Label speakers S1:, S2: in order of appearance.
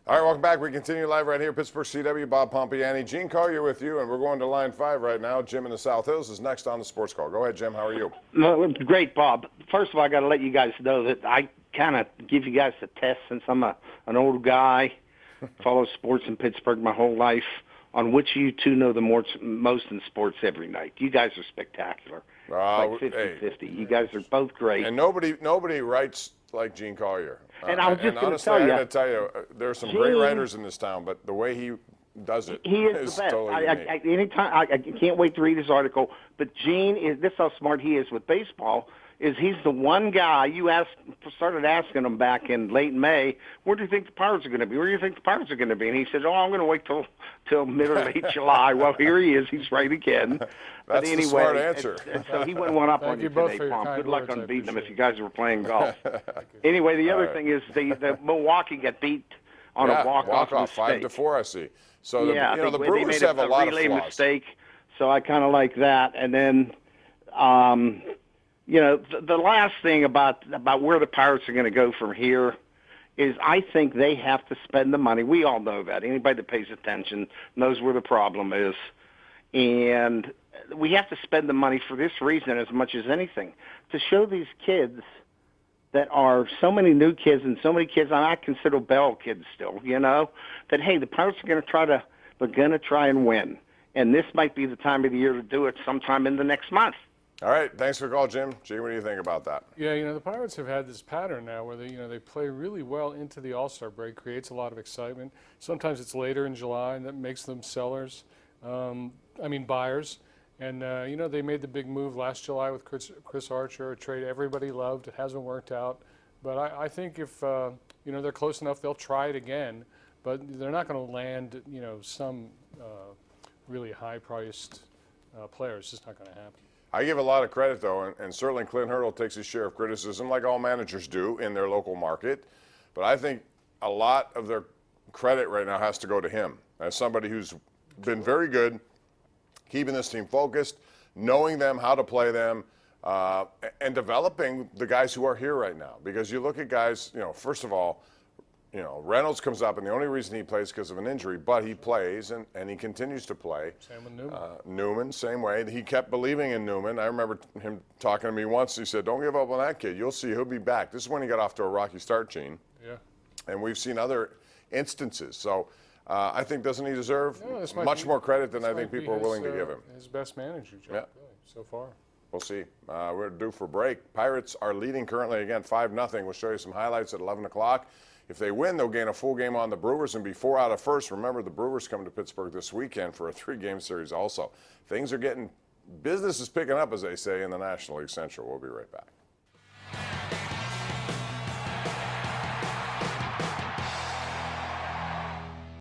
S1: All right, welcome back. We continue live right here, Pittsburgh CW. Bob Pompeani, Gene Collier with you, and we're going to line 5 right now. Jim in the South Hills is next on the Sports Call. Go ahead, Jim. How are you?
S2: No, great, Bob. First of all, I got to let you guys know that I kind of give you guys a test since I'm an old guy, follow sports in Pittsburgh my whole life, on which you two know the most in sports every night. You guys are spectacular. Like 50-50. Hey. You guys are both great.
S1: And nobody writes like Gene Collier.
S2: And I was just going to
S1: tell you. I got to tell you, there are some great writers in this town, but the way he does it
S2: he is the best.
S1: Totally
S2: I can't wait to read his article. But Gene is this is how smart he is with baseball. He's the one guy you started asking him back in late May, where do you think the Pirates are going to be? Where do you think the Pirates are going to be? And he said, I'm going to wait till mid or late July. Well, here he is. He's right again.
S1: That's the smart answer.
S2: So he went one up on you today, Pom. Good luck on beating him if you guys were playing golf. Anyway, the other thing is the Milwaukee got beat on a walk-off mistake.
S1: 5-4, I see. So the Brewers have a lot of flaws.
S2: Mistake, so I kind of like that. And then the last thing about where the Pirates are going to go from here is I think they have to spend the money. We all know that. Anybody that pays attention knows where the problem is. And we have to spend the money for this reason as much as anything, to show these kids that are so many new kids and so many kids, and I consider Bell kids still, that, hey, the Pirates are going to try and win. And this might be the time of the year to do it sometime in the next month.
S1: All right, thanks for the call, Jim. Gee, what do you think about that?
S3: Yeah, the Pirates have had this pattern now where they play really well into the All-Star break, creates a lot of excitement. Sometimes it's later in July, and that makes them sellers. Buyers. And they made the big move last July with Chris Archer, a trade everybody loved. It hasn't worked out, but I think if they're close enough, they'll try it again. But they're not going to land some really high-priced player. It's just not going to happen.
S1: I give a lot of credit, though, and certainly Clint Hurdle takes his share of criticism, like all managers do in their local market. But I think a lot of their credit right now has to go to him as somebody who's been very good, keeping this team focused, knowing them, how to play them, and developing the guys who are here right now. Because you look at guys, first of all, Reynolds comes up, and the only reason he plays is because of an injury, but he plays, and he continues to play.
S3: Same with Newman.
S1: Newman, same way. He kept believing in Newman. I remember him talking to me once. He said, don't give up on that kid. You'll see he'll be back. This is when he got off to a rocky start, Gene.
S3: Yeah.
S1: And we've seen other instances. So I think, doesn't he deserve much more credit than I think people are willing to give him?
S3: His best manager job, really, so far.
S1: We'll see. We're due for break. Pirates are leading currently again 5-0. We'll show you some highlights at 11 o'clock. If they win, they'll gain a full game on the Brewers and be 4 out of first. Remember, the Brewers come to Pittsburgh this weekend for a 3-game series also. Business is picking up, as they say, in the National League Central. We'll be right back.